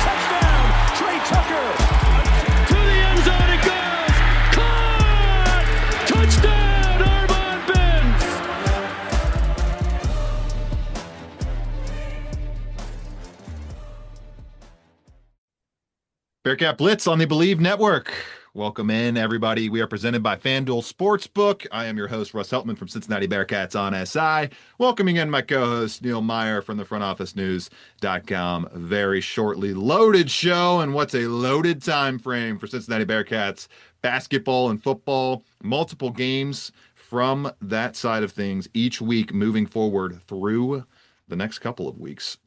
Touchdown! Trey Tucker! To the end zone it goes! Caught! Touchdown, Armon Benz! Bearcat Blitz on the Believe Network. Welcome in, everybody. We are presented by FanDuel Sportsbook. I am your host, Russ Heltman from Cincinnati Bearcats on SI. Welcoming in my co-host, Neil Meyer from the frontofficenews.com. Very shortly loaded show, and what's a loaded time frame for Cincinnati Bearcats basketball and football. Multiple games from that side of things each week moving forward through the next couple of weeks,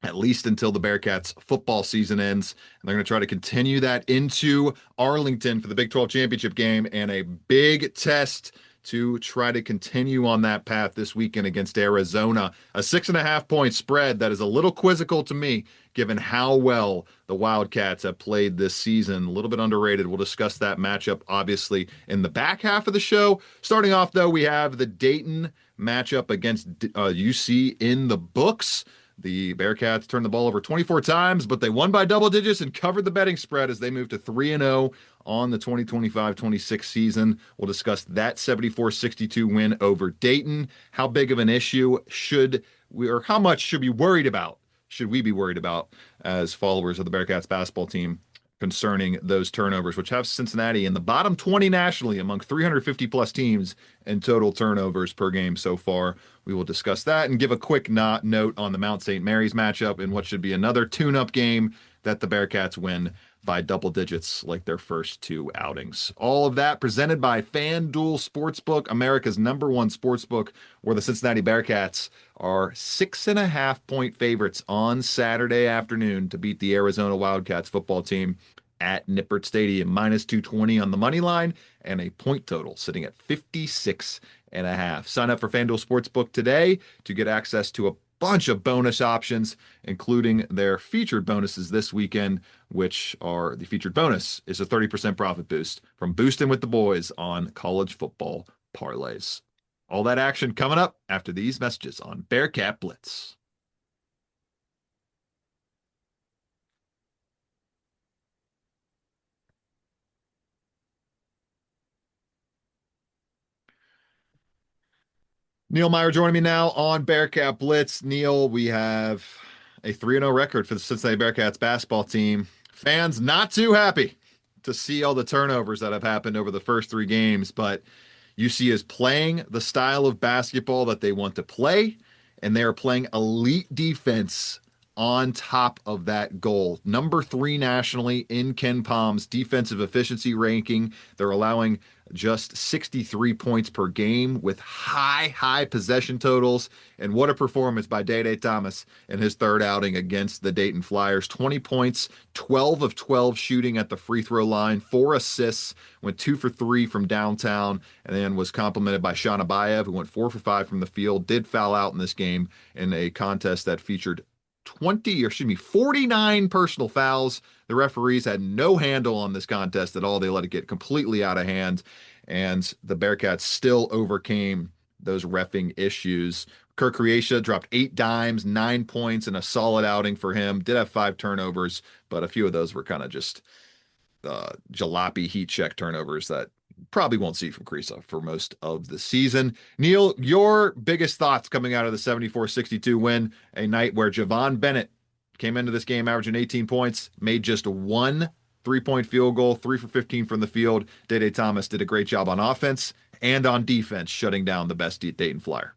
at least until the Bearcats football season ends. And they're going to try to continue that into Arlington for the Big 12 championship game, and a big test to try to continue on that path this weekend against Arizona. A 6.5-point spread that is a little quizzical to me, given how well the Wildcats have played this season. A little bit underrated. We'll discuss that matchup, obviously, in the back half of the show. Starting off, though, we have the Dayton matchup against UC in the books. The Bearcats turned the ball over 24 times, but they won by double digits and covered the betting spread as they moved to 3-0 on the 2025-26 season. We'll discuss that 74-62 win over Dayton. How big of an issue should we, or how much should we be worried about as followers of the Bearcats basketball team concerning those turnovers, which have Cincinnati in the bottom 20 nationally among 350 plus teams in total turnovers per game so far. We will discuss that and give a quick note on the Mount St. Mary's matchup in what should be another tune-up game that the Bearcats win by double digits like their first two outings. All of that presented by FanDuel Sportsbook, America's #1 sportsbook, where the Cincinnati Bearcats are 6.5-point favorites on Saturday afternoon to beat the Arizona Wildcats football team at Nippert Stadium. -220 on the money line and a point total sitting at 56.5. Sign up for FanDuel Sportsbook today to get access to a bunch of bonus options, including their featured bonuses this weekend, which are the featured bonus is a 30% profit boost from boosting with the boys on college football parlays. All that action coming up after these messages on Bearcat Blitz. Neil Meyer joining me now on Bearcat Blitz. Neil, we have a 3-0 record for the Cincinnati Bearcats basketball team. Fans not too happy to see all the turnovers that have happened over the first three games, but UC is playing the style of basketball that they want to play, and they are playing elite defense on top of that goal. Number 3 nationally in Ken Palm's defensive efficiency ranking. They're allowing just 63 points per game with high possession totals. And what a performance by Day Thomas in his third outing against the Dayton Flyers. 20 points, 12 of 12 shooting at the free throw line, 4 assists, went 2 for 3 from downtown, and then was complimented by Sean Abayev, who went 4 for 5 from the field, did foul out in this game in a contest that featured 49 personal fouls. The referees had no handle on this contest at all. They let it get completely out of hand, and the Bearcats still overcame those reffing issues. Kirk Creatia dropped 8 dimes, 9 points, and a solid outing for him. Did have 5 turnovers, but a few of those were kind of just jalopy heat check turnovers that probably won't see from Creasia for most of the season. Neil, your biggest thoughts coming out of the 74-62 win, a night where Javon Bennett came into this game averaging 18 points, made just 1 3-point field goal, 3 for 15 from the field. Day Thomas did a great job on offense and on defense, shutting down the best Dayton Flyer.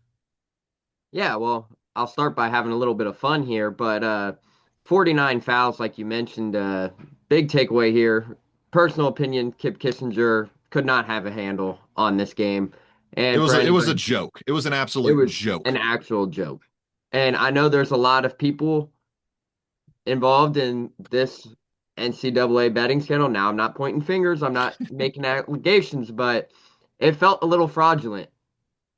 Yeah, well, I'll start by having a little bit of fun here, but 49 fouls, like you mentioned, big takeaway here. Personal opinion, Kip Kissinger could not have a handle on this game. And it was a joke. It was an absolute joke. An actual joke. And I know there's a lot of people involved in this NCAA betting scandal. Now, I'm not pointing fingers. I'm not making allegations, but it felt a little fraudulent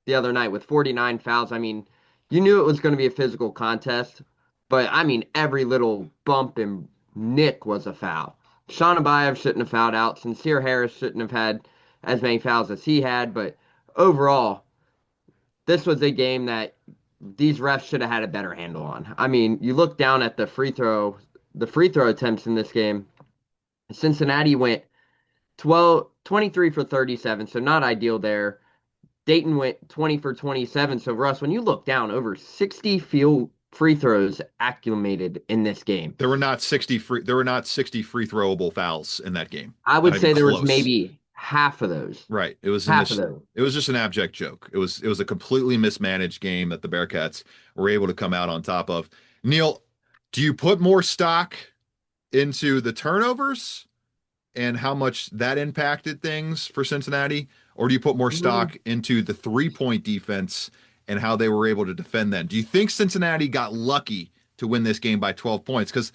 the other night with 49 fouls. I mean, you knew it was going to be a physical contest, but I mean, every little bump and nick was a foul. Sean Abayev shouldn't have fouled out. Sincere Harris shouldn't have had as many fouls as he had. But overall, this was a game that these refs should have had a better handle on. I mean, you look down at the free throw the free throw attempts in this game. Cincinnati went 23 for 37, so not ideal there. Dayton went 20 for 27. So Russ, when you look down, over 60 field free throws accumulated in this game. There were not 60 free throwable fouls in that game. I Not would even say there was close. maybe half of those. Right. It was Half of those. it was just an abject joke. It was a completely mismanaged game that the Bearcats were able to come out on top of. Neil, do you put more stock into the turnovers and how much that impacted things for Cincinnati? Or do you put more Mhm. stock into the 3-point defense and how they were able to defend that? Do you think Cincinnati got lucky to win this game by 12 points? Because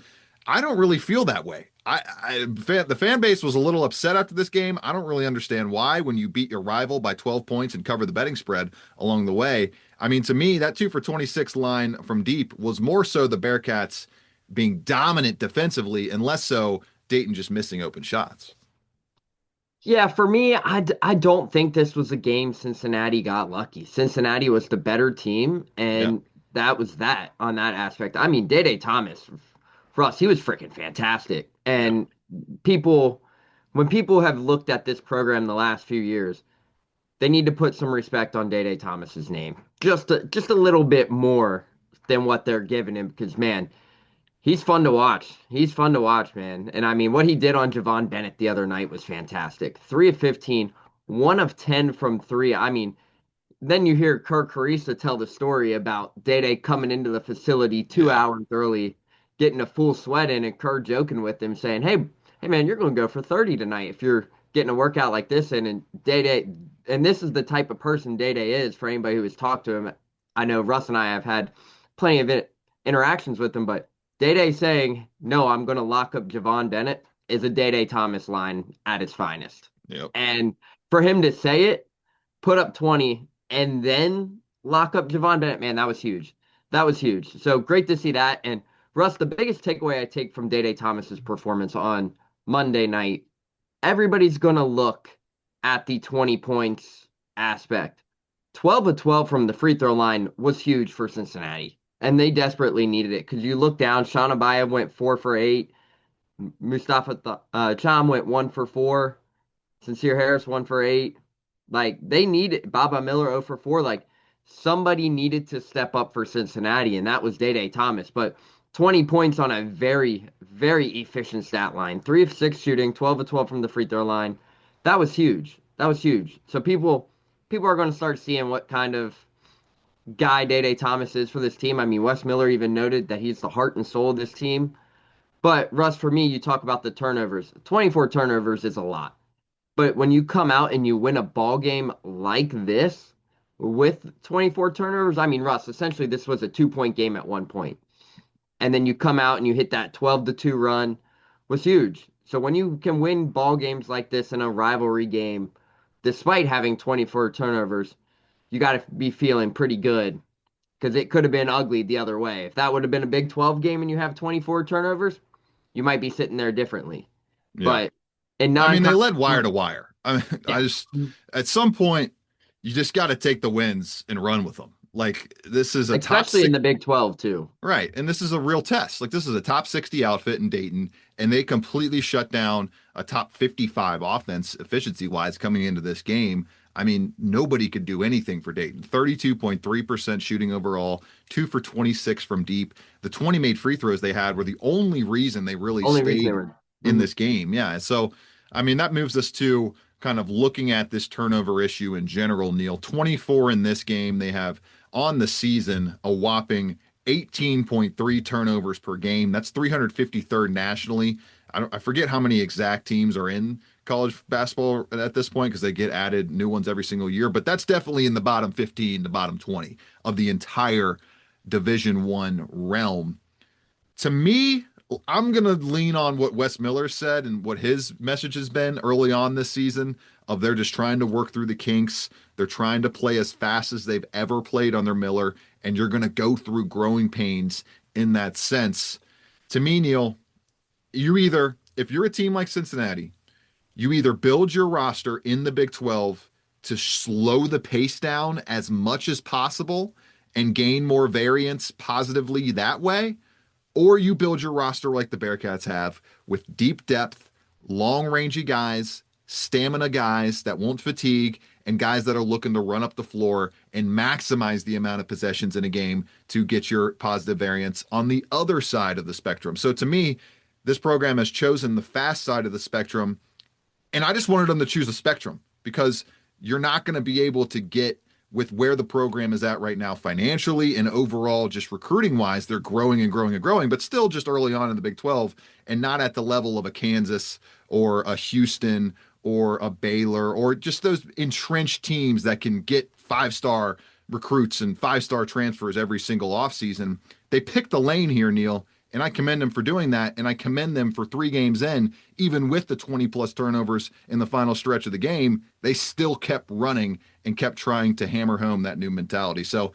I don't really feel that way. The fan base was a little upset after this game. I don't really understand why when you beat your rival by 12 points and cover the betting spread along the way. I mean, to me, that 2 for 26 line from deep was more so the Bearcats being dominant defensively and less so Dayton just missing open shots. Yeah, for me, I don't think this was a game Cincinnati got lucky. Cincinnati was the better team, Yeah. and that was that on that aspect. I mean, Day Thomas, for us, he was freaking fantastic. Yeah. And people, when people have looked at this program the last few years, they need to put some respect on Day Thomas's name. Just a little bit more than what they're giving him, because man, he's fun to watch. He's fun to watch, man. And I mean, what he did on Javon Bennett the other night was fantastic. 3 of 15, 1 of 10 from three. I mean, then you hear Kirk Carissa tell the story about Day coming into the facility two Yeah. hours early, getting a full sweat in, and Kirk joking with him, saying, hey, man, you're going to go for 30 tonight if you're getting a workout like this. And Day, and this is the type of person Day is for anybody who has talked to him. I know Russ and I have had plenty of interactions with him, but Day saying, no, I'm going to lock up Javon Bennett is a Day Thomas line at its finest. Yep. And for him to say it, put up 20, and then lock up Javon Bennett, man, that was huge. That was huge. So great to see that. And Russ, the biggest takeaway I take from Day Thomas's performance on Monday night, everybody's going to look at the 20 points aspect. 12 of 12 from the free throw line was huge for Cincinnati, and they desperately needed it because you look down, Sean Abaya went 4 for 8, Mustafa Cham went 1 for 4, Sincere Harris 1 for 8. Like they needed Baba Miller 0 for 4. Like somebody needed to step up for Cincinnati, and that was Day Thomas. But 20 points on a very, very efficient stat line. 3 of 6 shooting, 12 of 12 from the free throw line. That was huge. That was huge. So people are going to start seeing what kind of guy Day Thomas is for this team. I mean, Wes Miller even noted that he's the heart and soul of this team. But Russ, for me, you talk about the turnovers. 24 turnovers is a lot. But when you come out and you win a ball game like this with 24 turnovers, I mean, Russ, essentially this was a 2-point game at one point. And then you come out and you hit that 12-2 run was huge. So when you can win ball games like this in a rivalry game, despite having 24 turnovers, you got to be feeling pretty good because it could have been ugly the other way. If that would have been a Big 12 game and you have 24 turnovers, you might be sitting there differently. Yeah. But in I mean, they led non-conference, wire to wire. I mean, yeah. at some point, you just got to take the wins and run with them. Like this is a top Especially in six, the Big 12 too. right? And this is a real test. Like this is a top 60 outfit in Dayton, and they completely shut down a top 55 offense efficiency wise coming into this game. I mean, nobody could do anything for Dayton. 32.3% shooting overall, 2 for 26 from deep. The 20 made free throws they had were the only reason they really Only reason they stayed were. in Mhm. this game. Yeah. So, I mean, that moves us to kind of looking at this turnover issue in general, Neil. 24 in this game. They have on the season a whopping 18.3 turnovers per game. That's 353rd nationally. I forget how many exact teams are in college basketball at this point because they get added new ones every single year, but that's definitely in the bottom 15, the bottom 20 of the entire Division One realm. To me, I'm going to lean on what Wes Miller said and what his message has been early on this season of they're just trying to work through the kinks. They're trying to play as fast as they've ever played on their Miller, and you're going to go through growing pains in that sense. To me, Neil, if you're a team like Cincinnati, you either build your roster in the Big 12 to slow the pace down as much as possible and gain more variance positively that way, or you build your roster like the Bearcats have with deep depth, long rangey guys, stamina guys that won't fatigue, and guys that are looking to run up the floor and maximize the amount of possessions in a game to get your positive variance on the other side of the spectrum. So to me, this program has chosen the fast side of the spectrum, and I just wanted them to choose a spectrum because you're not going to be able to get with where the program is at right now financially and overall just recruiting wise. They're growing and growing and growing, but still just early on in the Big 12 and not at the level of a Kansas or a Houston or a Baylor or just those entrenched teams that can get 5-star recruits and 5-star transfers every single offseason. They picked the lane here, Neil, and I commend them for doing that. And I commend them for 3 games in, even with the 20 plus turnovers in the final stretch of the game, they still kept running and kept trying to hammer home that new mentality. So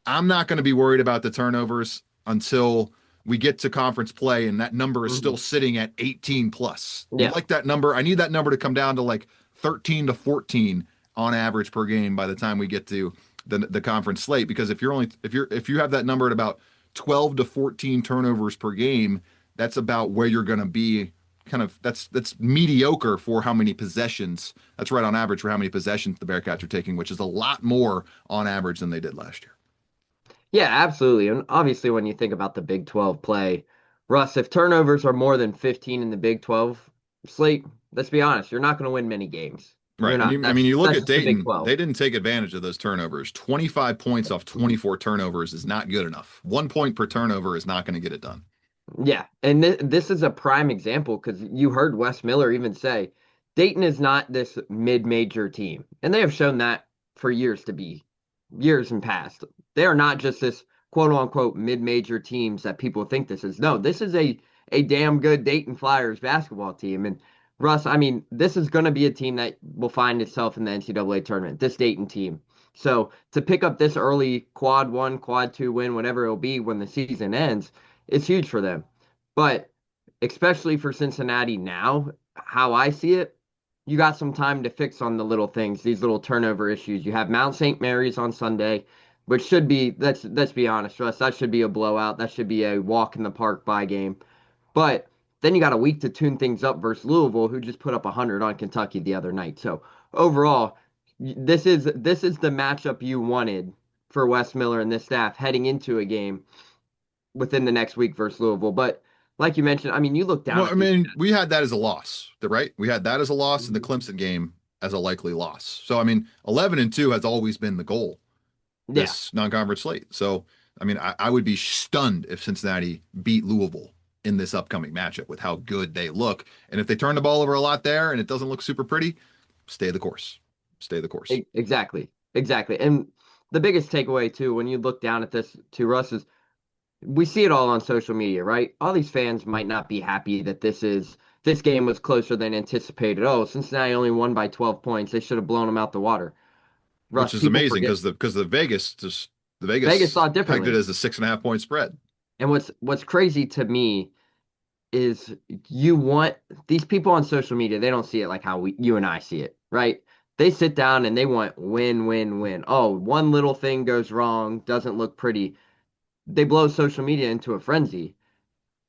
I'm not going to be worried about the turnovers until we get to conference play and that number is still sitting at 18 plus. Yeah. You like that number? I need that number to come down to like 13 to 14 on average per game by the time we get to the conference slate. Because if you have that number at about 12 to 14 turnovers per game, that's about where you're going to be. Kind of that's mediocre for how many possessions. That's right on average for how many possessions the Bearcats are taking, which is a lot more on average than they did last year. Yeah, absolutely. And obviously, when you think about the Big 12 play, Russ, if turnovers are more than 15 in the Big 12 slate, let's be honest, you're not going to win many games. Right. You're not. I mean, you look That's at just the Big Dayton, 12. they didn't take advantage of those turnovers. 25 points off 24 turnovers is not good enough. 1 point per turnover is not going to get it done. Yeah, and this is a prime example because you heard Wes Miller even say Dayton is not this mid-major team, and they have shown that for years in past. They are not just this quote-unquote mid-major teams that people think this is. No, this is a damn good Dayton Flyers basketball team. And Russ, I mean, this is going to be a team that will find itself in the NCAA tournament, this Dayton team. So to pick up this early quad 1, quad 2 win, whatever it'll be when the season ends, it's huge for them. But especially for Cincinnati now, how I see it, you got some time to fix on the little things, these little turnover issues. You have Mount St. Mary's on Sunday, which should be, let's be honest, Russ, that should be a blowout. That should be a walk in the park bye game. But then you got a week to tune things up versus Louisville, who just put up 100 on Kentucky the other night. So overall, this is the matchup you wanted for Wes Miller and this staff heading into a game within the next week versus Louisville. But like you mentioned, I mean, you look down. Well, I mean, we had that as a loss, right? We had that as a loss in the Clemson game as a likely loss. So, I mean, 11-2 has always been the goal this non-conference slate. So, I mean, I would be stunned if Cincinnati beat Louisville in this upcoming matchup with how good they look. And if they turn the ball over a lot there and it doesn't look super pretty, stay the course. Stay the course. Exactly. And the biggest takeaway, too, when you look down at this, to Russ, is we see it all on social media, right? All these fans might not be happy that this game was closer than anticipated. Oh, Cincinnati only won by 12 points. They should have blown them out the water. Russ, which is amazing because the Vegas thought differently. pegged it as a 6.5 point spread. And what's crazy to me is you want these people on social media, they don't see it like how you and I see it, right? They sit down and they want win, win, win. Oh, one little thing goes wrong, doesn't look pretty. They blow social media into a frenzy.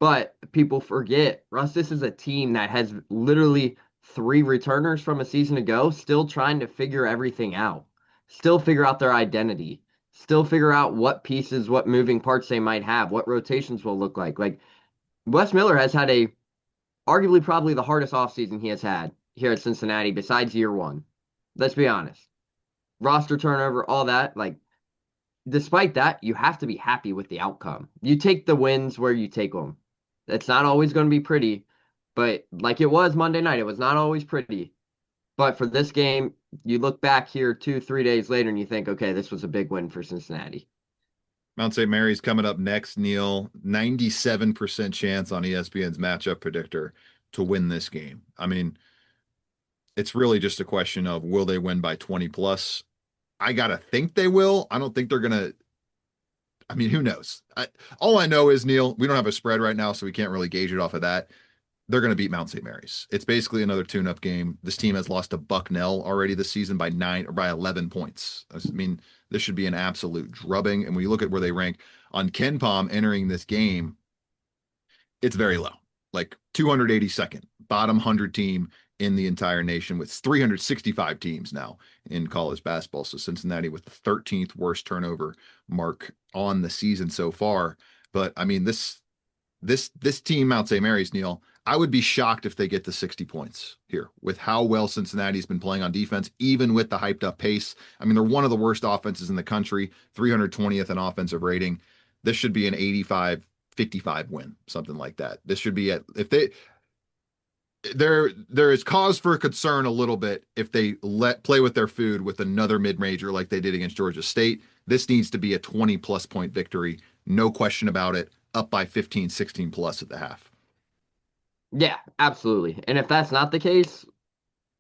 But people forget, Russ, this is a team that has literally 3 returners from a season ago, still trying to figure everything out, still figure out their identity, still figure out what pieces, what moving parts they might have, what rotations will look like. Like, Wes Miller has had arguably probably the hardest offseason he has had here at Cincinnati besides year 1. Let's be honest. Roster turnover, all that, like, despite that, you have to be happy with the outcome. You take the wins where you take them. It's not always going to be pretty, but like it was Monday night, it was not always pretty. But for this game, you look back here 2-3 days later and you think, okay, this was a big win for Cincinnati. Mount St. Mary's coming up next, Neil. 97% chance on ESPN's matchup predictor to win this game. I mean, it's really just a question of will they win by 20 plus? I got to think they will. I don't think they're going to. I mean, who knows? All I know is, Neil, we don't have a spread right now, so we can't really gauge it off of that. They're going to beat Mount St. Mary's. It's basically another tune-up game. This team has lost to Bucknell already this season by 11 points. I mean, this should be an absolute drubbing. And when you look at where they rank on KenPom entering this game, It's very low, like 282nd, bottom 100 team in the entire nation with 365 teams now in college basketball. So Cincinnati with the 13th worst turnover mark on the season so far. But I mean, this team, Mount St. Mary's, Neil, I would be shocked if they get to 60 points here with how well Cincinnati's been playing on defense, even with the hyped up pace. I mean, they're one of the worst offenses in the country, 320th in offensive rating. This should be an 85-55 win, something like that. This should be if they there is cause for concern a little bit if they let play with their food with another mid-major like they did against Georgia State. This needs to be a 20 plus point victory, no question about it, up by 15, 16 plus at the half. Yeah, absolutely. And if that's not the case,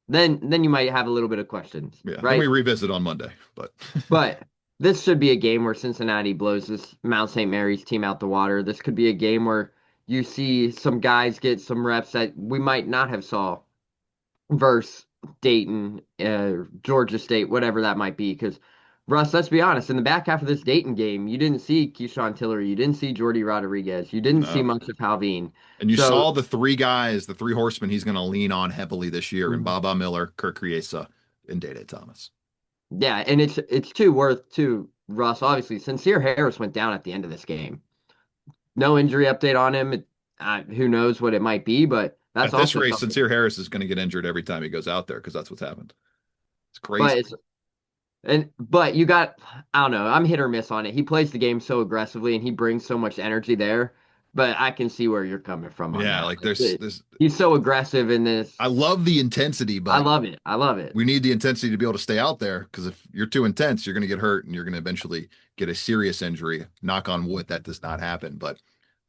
then you might have a little bit of questions, Yeah, then right? we revisit on Monday, but But this should be a game where Cincinnati blows this Mount St. Mary's team out the water. This could be a game where you see some guys get some reps that we might not have saw versus Dayton, Georgia State, whatever that might be. Because Russ, let's be honest, in the back half of this Dayton game, you didn't see Keyshawn Tillery, you didn't see Jordy Rodriguez, you didn't see no. much of Halveen. And you So saw the three guys, the three horsemen he's going to lean on heavily this year in Baba Miller, Kirk Kriesa, and Day Thomas. yeah, and it's too worth to Russ. Obviously, Sincere Harris went down at the end of this game. No injury update on him. Who knows what it might be, but that's At this also race, something. Sincere Harris is going to get injured every time he goes out there because that's what's happened. It's But crazy. but you got, I don't know, I'm hit or miss on it. He plays the game so aggressively and he brings so much energy there. But I can see where you're coming from on Yeah, that. like He's so aggressive in this. I love the intensity, I but love it. I love it. we need the intensity to be able to stay out there because if you're too intense, you're going to get hurt and you're going to eventually get a serious injury. Knock on wood, that does not happen. But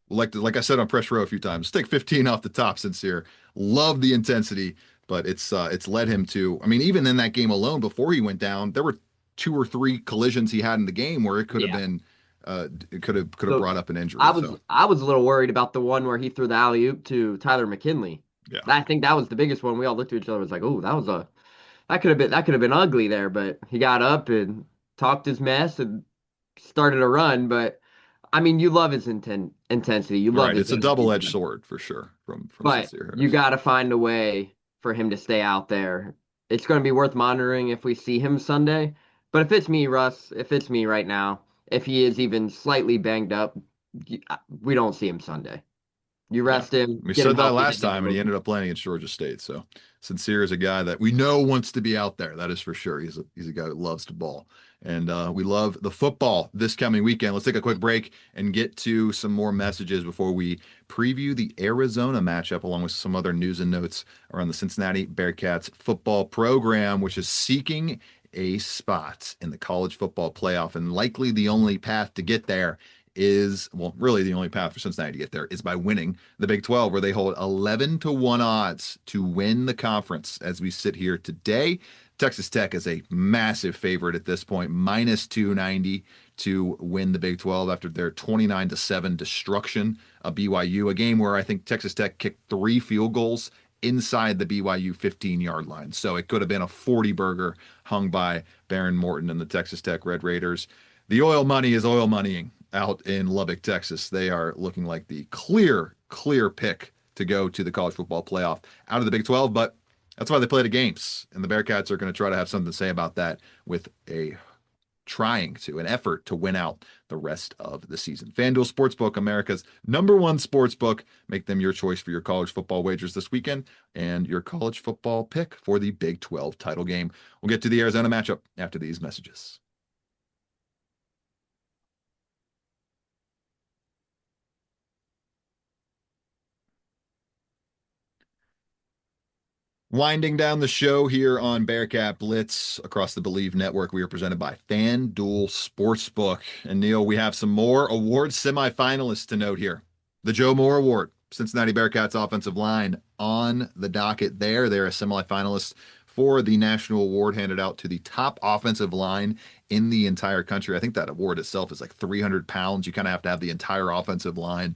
like I said on press row a few times, stick 15 off the top. Sincere, love the intensity, but it's led him to. I mean, even in that game alone, before he went down, there were 2 or 3 collisions he had in the game where it could have Yeah. been, it could have So brought up an injury. I was So I was a little worried about the one where he threw the alley oop to Tyler McKinley. yeah, I think that was the biggest one. We all looked at each other and was like, "Oh, that could have been ugly there." But he got up and talked his mess and started a run. But I mean, you love his intensity. You love right. his It's a energy. double-edged sword for sure from But Sincere you Harris. got to find a way for him to stay out there. It's going to be worth monitoring if we see him Sunday. But if it's me, Russ, if it's me right now, if he is even slightly banged up, we don't see him Sunday. You Yeah. rest him, We get him said that healthy, last then time, and he ended up playing against Georgia State. So Sincere is a guy that we know wants to be out there. That is for sure. He's a guy that loves to ball, and we love the football this coming weekend. Let's take a quick break and get to some more messages before we preview the Arizona matchup, along with some other news and notes around the Cincinnati Bearcats football program, which is seeking a spot in the college football playoff, and likely the only path to get there is, well, really the only path for Cincinnati to get there is by winning the Big 12, where they hold 11-1 odds to win the conference as we sit here today. Texas Tech is a massive favorite at this point, minus 290 to win the Big 12 after their 29-7 destruction of BYU, a game where I think Texas Tech kicked 3 field goals inside the BYU 15-yard line. So it could have been a 40-burger hung by Baron Morton and the Texas Tech Red Raiders. The oil money is oil moneying out in Lubbock, Texas. They are looking like the clear pick to go to the college football playoff out of the Big 12, but that's why they play the games. And the Bearcats are going to try to have something to say about that with an effort to win out the rest of the season. FanDuel Sportsbook, America's #1 sportsbook. Make them your choice for your college football wagers this weekend and your college football pick for the Big 12 title game. We'll get to the Arizona matchup after these messages. Winding down the show here on Bearcat Blitz across the Believe Network, we are presented by FanDuel Sportsbook. And Neil, we have some more award semifinalists to note here. The Joe Moore Award, Cincinnati Bearcats offensive line on the docket there. They're a semifinalist for the national award handed out to the top offensive line in the entire country. I think that award itself is like 300 pounds. You kind of have to have the entire offensive line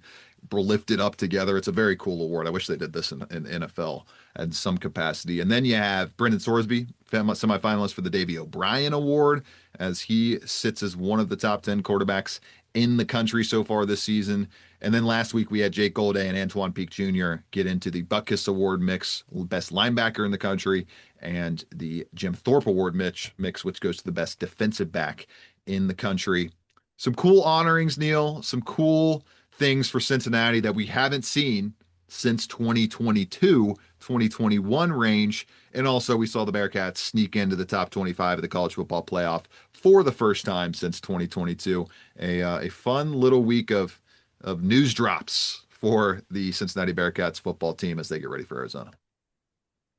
lifted up together. It's a very cool award. I wish they did this in NFL in some capacity. And then you have Brendan Sorsby, semifinalist for the Davey O'Brien Award, as he sits as one of the top 10 quarterbacks in the country so far this season. And then last week we had Jake Golday and Antoine Peak Jr. get into the Butkus Award mix, best linebacker in the country, and the Jim Thorpe Award mix, which goes to the best defensive back in the country. Some cool honorings, Neil, some cool things for Cincinnati that we haven't seen since 2022, 2021 range. And also we saw the Bearcats sneak into the top 25 of the college football playoff for the first time since 2022. A fun little week of news drops for the Cincinnati Bearcats football team as they get ready for Arizona.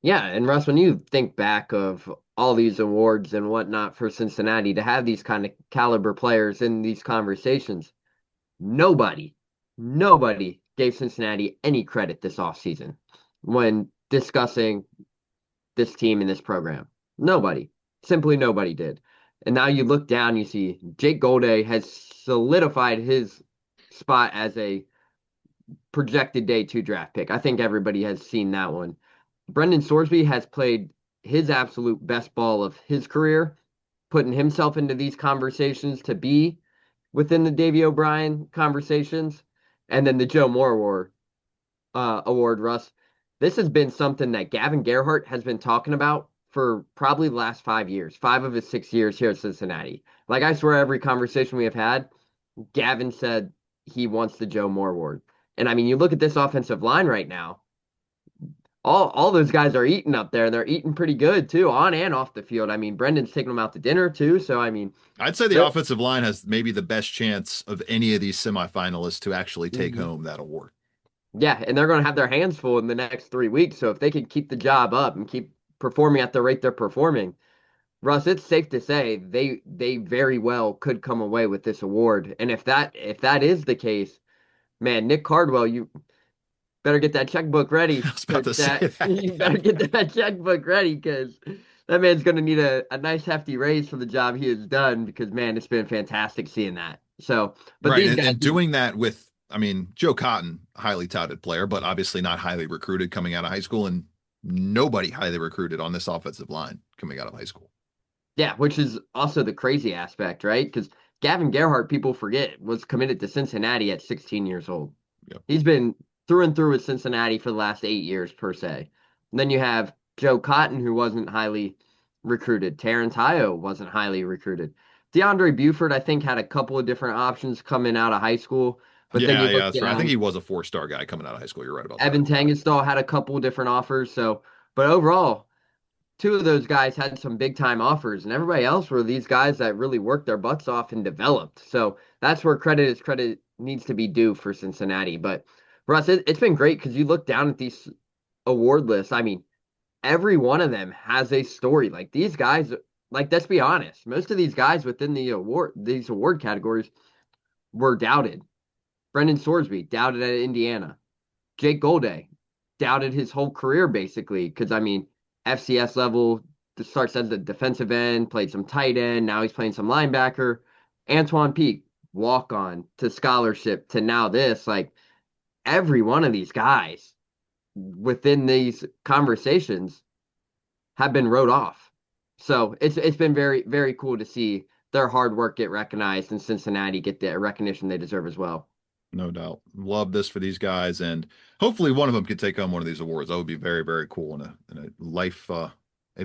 Yeah, and Russ, when you think back of all these awards and whatnot for Cincinnati, to have these kind of caliber players in these conversations, nobody gave Cincinnati any credit this offseason when discussing this team and this program. Simply nobody did. And now you look down, you see Jake Golday has solidified his spot as a projected day 2 draft pick. I think everybody has seen that one. Brendan Sorsby has played his absolute best ball of his career, putting himself into these conversations to be within the Davey O'Brien conversations. And then the Joe Moore award, Russ. This has been something that Gavin Gerhardt has been talking about for probably the last 5 years, 5 of his 6 years here at Cincinnati. Like, I swear every conversation we have had, Gavin said he wants the Joe Moore award. And I mean, you look at this offensive line right now, all those guys are eating up there, and they're eating pretty good too, on and off the field. I mean, Brendan's taking them out to dinner too. So I mean, I'd say the offensive line has maybe the best chance of any of these semifinalists to actually take home that award. Yeah, and they're going to have their hands full in the next 3 weeks. So if they can keep the job up and keep performing at the rate they're performing, Russ, it's safe to say they very well could come away with this award. And if that is the case, man, Nick Cardwell, you better get that checkbook ready. I was about to say that. You better get that checkbook ready, because that man's going to need a nice hefty raise for the job he has done, because, man, it's been fantastic seeing that. So, but right, these guys, and doing that with, I mean, Joe Cotton, highly touted player, but obviously not highly recruited coming out of high school, and nobody highly recruited on this offensive line coming out of high school. Yeah, which is also the crazy aspect, right? Because Gavin Gerhardt, people forget, was committed to Cincinnati at 16 years old. Yep. He's been through and through with Cincinnati for the last 8 years, per se. And then you have Joe Cotton, who wasn't highly recruited. Terrence Hio wasn't highly recruited. DeAndre Buford, I think, had a couple of different options coming out of high school. But then you look that's right. I down, think he was a 4-star guy coming out of high school. You're right about Evan that. Tangenstall had a couple of different offers. So, but overall, 2 of those guys had some big time offers, and everybody else were these guys that really worked their butts off and developed. So that's where credit needs to be due for Cincinnati. But Russ, it's been great, because you look down at these award lists. I mean, every one of them has a story. Like, these guys, like, let's be honest, most of these guys within these award categories were doubted. Brendan Sorsby, doubted at Indiana. Jake Golday, doubted his whole career, basically, because, I mean, FCS level, starts as a defensive end, played some tight end, now he's playing some linebacker. Antoine Peak, walk-on to scholarship to now this. Like, every one of these guys within these conversations have been wrote off. So it's been very, very cool to see their hard work get recognized, and Cincinnati get the recognition they deserve as well. No doubt. Love this for these guys, and hopefully one of them could take home one of these awards. That would be very, very cool, and a life, a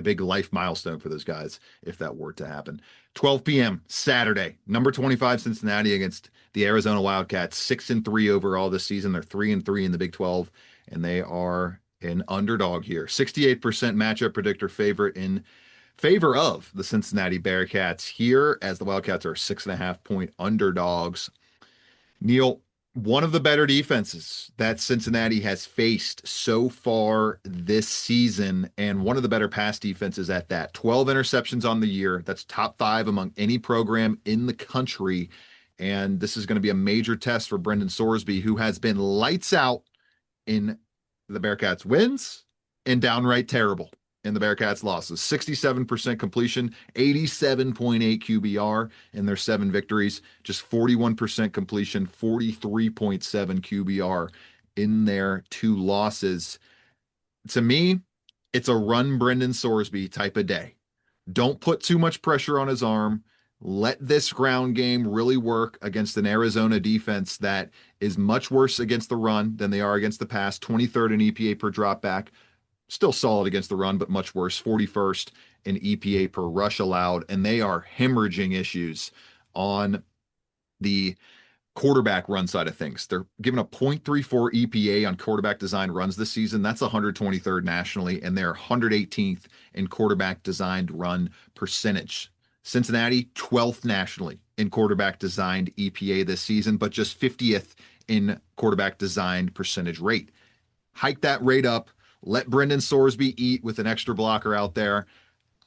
big life milestone for those guys if that were to happen. 12 p.m. Saturday, number 25 Cincinnati against the Arizona Wildcats. 6-3 overall this season. They're 3-3 in the Big 12, and they are an underdog here. 68% matchup predictor favorite in favor of the Cincinnati Bearcats here, as the Wildcats are 6.5-point underdogs. Neil, one of the better defenses that Cincinnati has faced so far this season, and one of the better pass defenses at that. 12 interceptions on the year. That's top 5 among any program in the country. And this is going to be a major test for Brendan Sorsby, who has been lights out in the Bearcats wins and downright terrible in the Bearcats losses. 67% completion, 87.8 QBR in their 7 victories, just 41% completion, 43.7 QBR in their 2 losses. To me, it's a run Brendan Sorsby type of day Don't put too much pressure on his arm. Let this ground game really work against an Arizona defense that is much worse against the run than they are against the pass. 23rd in EPA per drop back. Still solid against the run, but much worse. 41st in EPA per rush allowed. And they are hemorrhaging issues on the quarterback run side of things. They're giving a 0.34 EPA on quarterback designed runs this season. That's 123rd nationally, and they're 118th in quarterback designed run percentage. Cincinnati, 12th nationally in quarterback designed EPA this season, but just 50th in quarterback designed percentage rate. Hike that rate up. Let Brendan Sorsby eat with an extra blocker out there.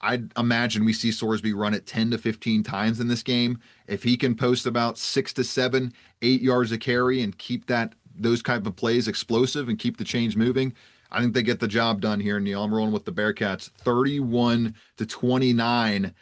I'd imagine we see Sorsby run it 10 to 15 times in this game. If he can post about 6 to 7, 8 yards a carry and keep those kind of plays explosive and keep the chains moving, I think they get the job done here, Neil. I'm rolling with the Bearcats 31-29.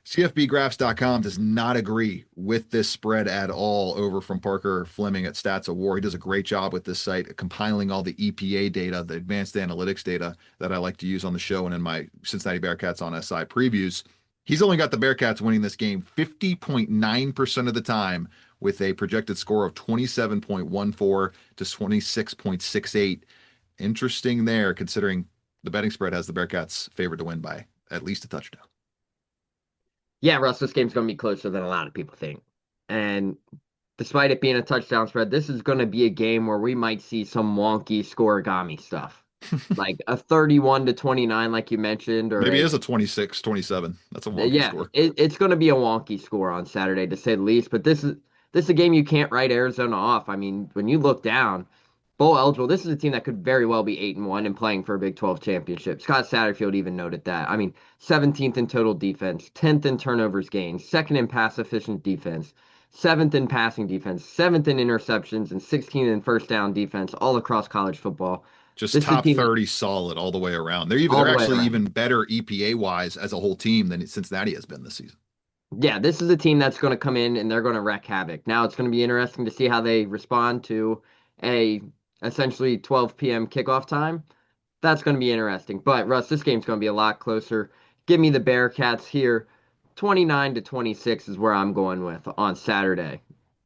CFBgraphs.com does not agree with this spread at all over from Parker Fleming at Stats of War. He does a great job with this site, compiling all the EPA data, the advanced analytics data that I like to use on the show and in my Cincinnati Bearcats on SI previews. He's only got the Bearcats winning this game 50.9% of the time with a projected score of 27.14 to 26.68. Interesting there, considering the betting spread has the Bearcats favored to win by at least a touchdown. Yeah, Russ, this game's going to be closer than a lot of people think. And despite it being a touchdown spread, this is going to be a game where we might see some wonky scoregami stuff. Like a 31-29, like you mentioned. Or maybe it is a 26-27. That's a wonky score. It's going to be a wonky score on Saturday, to say the least. But this is a game you can't write Arizona off. I mean, when you look down, bowl eligible, this is a team that could very well be 8-1 and playing for a Big 12 championship. Scott Satterfield even noted that. I mean, 17th in total defense, 10th in turnovers gained, 2nd in pass efficient defense, 7th in passing defense, 7th in interceptions, and 16th in first down defense all across college football. Just this top 30 solid all the way around. They're actually even better EPA wise as a whole team than Cincinnati has been this season. Yeah, this is a team that's going to come in and they're going to wreak havoc. Now it's going to be interesting to see how they respond to a essentially 12 p.m. kickoff time. That's going to be interesting. But, Russ, this game's going to be a lot closer. Give me the Bearcats here. 29-26 is where I'm going with on Saturday.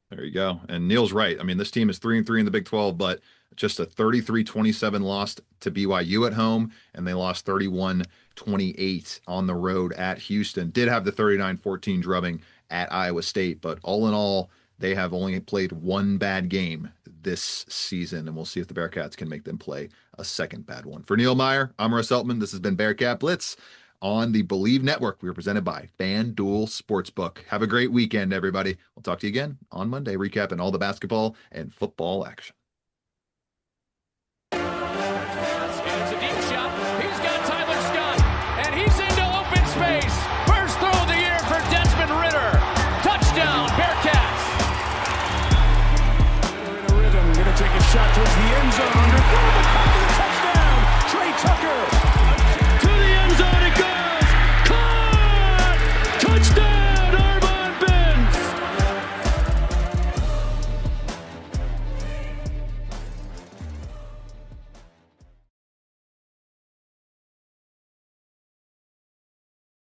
There you go. And Neil's right. I mean, this team is 3-3 in the Big 12, but just a 33-27 loss to BYU at home, and they lost 31-28 on the road at Houston. Did have the 39-14 drubbing at Iowa State, but all in all, they have only played one bad game this season, and we'll see if the Bearcats can make them play a second bad one. For Neil Meyer, I'm Russ Eltman. This has been Bearcat Blitz on the Believe Network. We are presented by FanDuel Sportsbook. Have a great weekend, everybody. We'll talk to you again on Monday, recapping all the basketball and football action.